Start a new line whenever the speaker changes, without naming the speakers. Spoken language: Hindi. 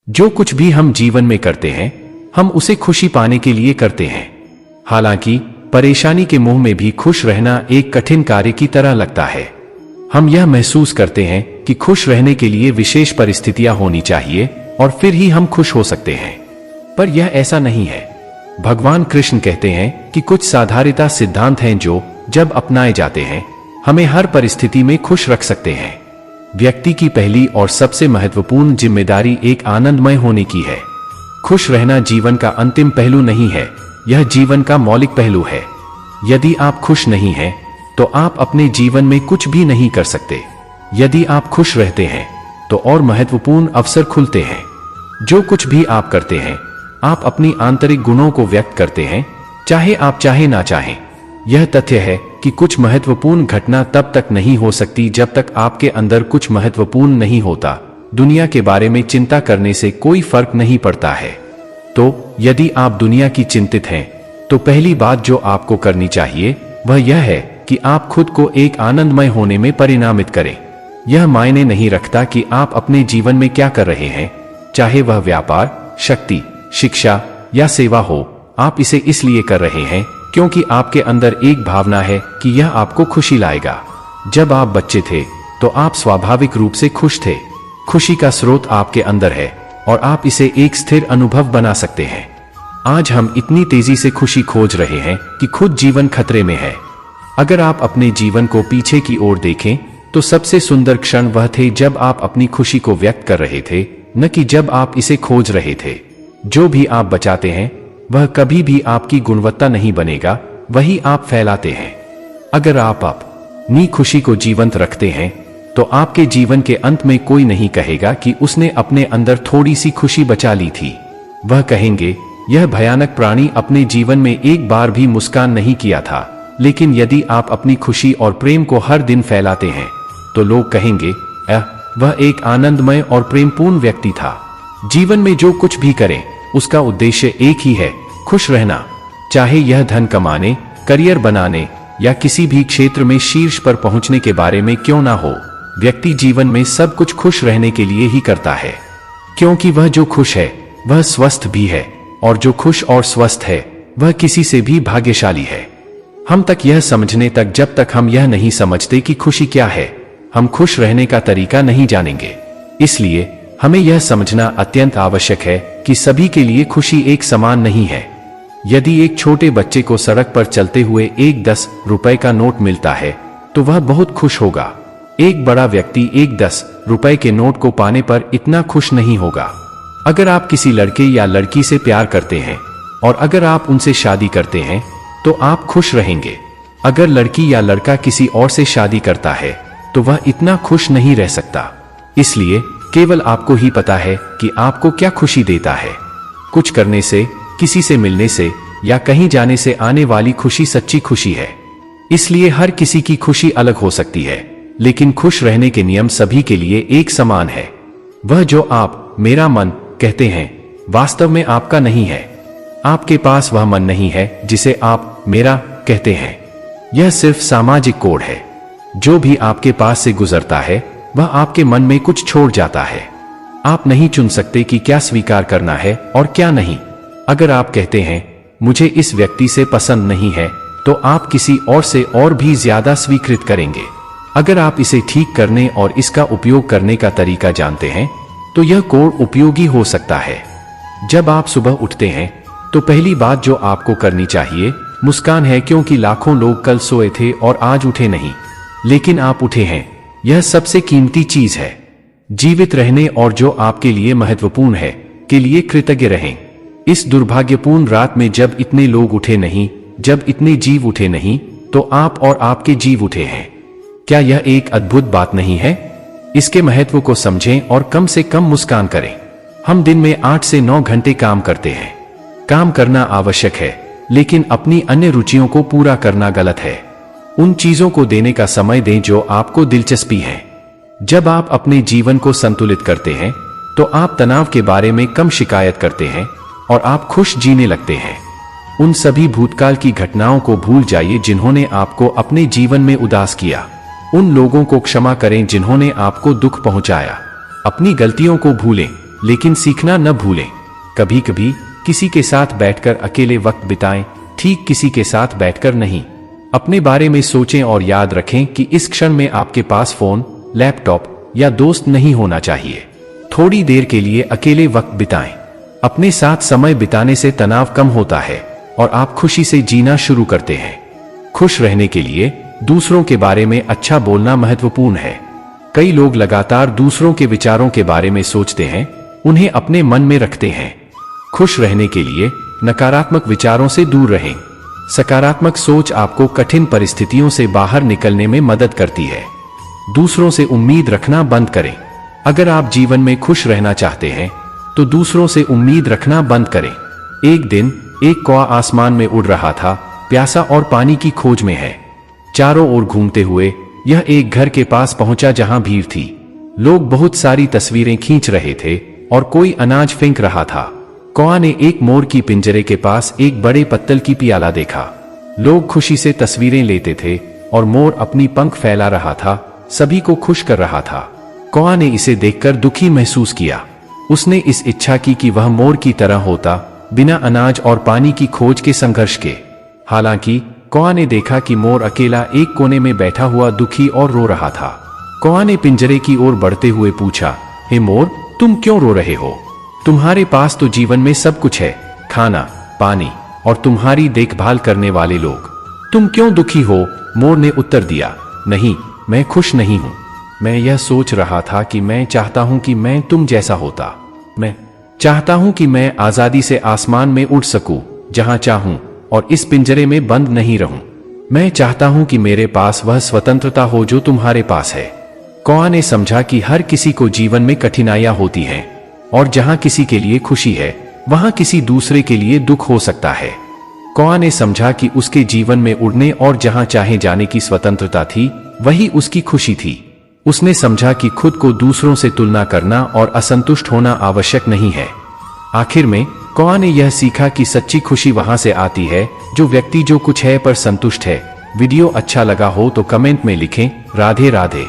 जो कुछ भी हम जीवन में करते हैं, हम उसे खुशी पाने के लिए करते हैं। हालांकि परेशानी के मुंह में भी खुश रहना एक कठिन कार्य की तरह लगता है। हम यह महसूस करते हैं कि खुश रहने के लिए विशेष परिस्थितियां होनी चाहिए और फिर ही हम खुश हो सकते हैं, पर यह ऐसा नहीं है। भगवान कृष्ण कहते हैं कि कुछ साधारणता सिद्धांत हैं जो जब अपनाए जाते हैं हमें हर परिस्थिति में खुश रख सकते हैं। व्यक्ति की पहली और सबसे महत्वपूर्ण जिम्मेदारी एक आनंदमय होने की है। खुश रहना जीवन का अंतिम पहलू नहीं है, यह जीवन का मौलिक पहलू है। यदि आप खुश नहीं हैं, तो आप अपने जीवन में कुछ भी नहीं कर सकते। यदि आप खुश रहते हैं, तो और महत्वपूर्ण अवसर खुलते हैं। जो कुछ भी आप करते हैं, आप अपनी आंतरिक गुणों को व्यक्त करते हैं, चाहे आप चाहे ना चाहें। यह तथ्य है कि कुछ महत्वपूर्ण घटना तब तक नहीं हो सकती जब तक आपके अंदर कुछ महत्वपूर्ण नहीं होता। दुनिया के बारे में चिंता करने से कोई फर्क नहीं पड़ता है। तो यदि आप दुनिया की चिंतित हैं, तो पहली बात जो आपको करनी चाहिए वह यह है कि आप खुद को एक आनंदमय होने में परिणामित करें। यह मायने नहीं रखता कि आप अपने जीवन में क्या कर रहे हैं, चाहे वह व्यापार, शक्ति, शिक्षा या सेवा हो। आप इसे इसलिए कर रहे हैं क्योंकि आपके अंदर एक भावना है कि यह आपको खुशी लाएगा। जब आप बच्चे थे तो आप स्वाभाविक रूप से खुश थे। खुशी का स्रोत आपके अंदर है और आप इसे एक स्थिर अनुभव बना सकते हैं। आज हम इतनी तेजी से खुशी खोज रहे हैं कि खुद जीवन खतरे में है। अगर आप अपने जीवन को पीछे की ओर देखें, तो सबसे सुंदर क्षण वह थे जब आप अपनी खुशी को व्यक्त कर रहे थे, न कि जब आप इसे खोज रहे थे। जो भी आप बचाते हैं वह कभी भी आपकी गुणवत्ता नहीं बनेगा, वही आप फैलाते हैं। अगर आप अपनी खुशी को जीवंत रखते हैं, तो आपके जीवन के अंत में कोई नहीं कहेगा कि उसने अपने अंदर थोड़ी सी खुशी बचा ली थी। वह कहेंगे, यह भयानक प्राणी अपने जीवन में एक बार भी मुस्कान नहीं किया था। लेकिन यदि आप अपनी खुशी और प्रेम को हर दिन फैलाते हैं, तो लोग कहेंगे, वह एक आनंदमय और प्रेमपूर्ण व्यक्ति था। जीवन में जो कुछ भी करें, उसका उद्देश्य एक ही है, खुश रहना। चाहे यह धन कमाने, करियर बनाने या किसी भी क्षेत्र में शीर्ष पर पहुंचने के बारे में क्यों ना हो, व्यक्ति जीवन में सब कुछ खुश रहने के लिए ही करता है। क्योंकि वह जो खुश है वह स्वस्थ भी है, और जो खुश और स्वस्थ है वह किसी से भी भाग्यशाली है। हम तक यह समझने तक जब तक हम यह नहीं समझते कि खुशी क्या है, हम खुश रहने का तरीका नहीं जानेंगे। इसलिए हमें यह समझना अत्यंत आवश्यक है कि सभी के लिए खुशी एक समान नहीं है। यदि एक छोटे बच्चे को सड़क पर चलते हुए एक 10 रुपए का नोट मिलता है, तो वह बहुत खुश होगा। एक बड़ा व्यक्ति एक 10 रुपए के नोट को पाने पर इतना खुश नहीं होगा। अगर आप किसी लड़के या लड़की से प्यार करते हैं और अगर आप उनसे शादी करते हैं, तो आप खुश रहेंगे। अगर लड़की या लड़का किसी और से शादी करता है, तो वह इतना खुश नहीं रह सकता। इसलिए केवल आपको ही पता है कि आपको क्या खुशी देता है। कुछ करने से, किसी से मिलने से या कहीं जाने से आने वाली खुशी सच्ची खुशी है। इसलिए हर किसी की खुशी अलग हो सकती है, लेकिन खुश रहने के नियम सभी के लिए एक समान है। वह जो आप मेरा मन कहते हैं, वास्तव में आपका नहीं है। आपके पास वह मन नहीं है जिसे आप मेरा कहते हैं। यह सिर्फ सामाजिक कोड है। जो भी आपके पास से गुजरता है, वह आपके मन में कुछ छोड़ जाता है। आप नहीं चुन सकते कि क्या स्वीकार करना है और क्या नहीं। अगर आप कहते हैं, मुझे इस व्यक्ति से पसंद नहीं है, तो आप किसी और से और भी ज्यादा स्वीकृत करेंगे। अगर आप इसे ठीक करने और इसका उपयोग करने का तरीका जानते हैं, तो यह कोड उपयोगी हो सकता है। जब आप सुबह उठते हैं, तो पहली बात जो आपको करनी चाहिए मुस्कान है, क्योंकि लाखों लोग कल सोए थे और आज उठे नहीं, लेकिन आप उठे हैं। यह सबसे कीमती चीज है। जीवित रहने और जो आपके लिए महत्वपूर्ण है के लिए कृतज्ञ रहें। इस दुर्भाग्यपूर्ण रात में जब इतने लोग उठे नहीं, जब इतने जीव उठे नहीं, तो आप और आपके जीव उठे हैं। क्या यह एक अद्भुत बात नहीं है? इसके महत्व को समझें और कम से कम मुस्कान करें। हम दिन में 8 से 9 घंटे काम करते हैं। काम करना आवश्यक है, लेकिन अपनी अन्य रुचियों को पूरा करना गलत है। उन चीजों को देने का समय दें जो आपको दिलचस्पी है। जब आप अपने जीवन को संतुलित करते हैं, तो आप तनाव के बारे में कम शिकायत करते हैं और आप खुश जीने लगते हैं। उन सभी भूतकाल की घटनाओं को भूल जाइए जिन्होंने आपको अपने जीवन में उदास किया। उन लोगों को क्षमा करें जिन्होंने आपको दुख पहुंचाया। अपनी गलतियों को भूलें, लेकिन सीखना न भूलें। कभी कभी किसी के साथ बैठकर अकेले वक्त बिताएं, ठीक किसी के साथ बैठकर नहीं। अपने बारे में सोचें और याद रखें कि इस क्षण में आपके पास फोन, लैपटॉप या दोस्त नहीं होना चाहिए। थोड़ी देर के लिए अकेले वक्त बिताएं। अपने साथ समय बिताने से तनाव कम होता है और आप खुशी से जीना शुरू करते हैं। खुश रहने के लिए दूसरों के बारे में अच्छा बोलना महत्वपूर्ण है। कई लोग लगातार दूसरों के विचारों के बारे में सोचते हैं, उन्हें अपने मन में रखते हैं। खुश रहने के लिए नकारात्मक विचारों से दूर रहें। सकारात्मक सोच आपको कठिन परिस्थितियों से बाहर निकलने में मदद करती है। दूसरों से उम्मीद रखना बंद करें। अगर आप जीवन में खुश रहना चाहते हैं तो दूसरों से उम्मीद रखना बंद करें। एक दिन एक कौवा आसमान में उड़ रहा था, प्यासा और पानी की खोज में है। चारों ओर घूमते हुए यह एक घर के पास पहुंचा जहां भीड़ थी। लोग बहुत सारी तस्वीरें खींच रहे थे और कोई अनाज फेंक रहा था। कौवा ने एक मोर की पिंजरे के पास एक बड़े पत्तल की प्याला देखा। लोग खुशी से तस्वीरें लेते थे और मोर अपनी पंख फैला रहा था, सभी को खुश कर रहा था। कौवा ने इसे देखकर दुखी महसूस किया। उसने इस इच्छा की कि वह मोर की तरह होता, बिना अनाज और पानी की खोज के संघर्ष के। हालांकि कौवा ने देखा कि मोर अकेला एक कोने में बैठा हुआ दुखी और रो रहा था। कौवा ने पिंजरे की ओर बढ़ते हुए पूछा, हे मोर, तुम क्यों रो रहे हो? तुम्हारे पास तो जीवन में सब कुछ है, खाना, पानी और तुम्हारी देखभाल करने वाले लोग। तुम क्यों दुखी हो? मोर ने उत्तर दिया, नहीं, मैं खुश नहीं हूं। मैं यह सोच रहा था कि मैं चाहता हूं कि मैं तुम जैसा होता। मैं चाहता हूं कि मैं आजादी से आसमान में उड़ सकूं, जहां चाहूं, और इस पिंजरे में बंद नहीं रहूं। मैं चाहता हूं कि मेरे पास वह स्वतंत्रता हो जो तुम्हारे पास है। कौवा ने समझा कि हर किसी को जीवन में कठिनाइयां होती हैं, और जहां किसी के लिए खुशी है, वहां किसी दूसरे के लिए दुख हो सकता है। कौवा ने समझा कि उसके जीवन में उड़ने और जहां चाहे जाने की स्वतंत्रता थी, वही उसकी खुशी थी। उसने समझा कि खुद को दूसरों से तुलना करना और असंतुष्ट होना आवश्यक नहीं है। आखिर में कौवा ने यह सीखा कि सच्ची खुशी वहां से आती है जो व्यक्ति जो कुछ है पर संतुष्ट है। वीडियो अच्छा लगा हो तो कमेंट में लिखें, राधे राधे।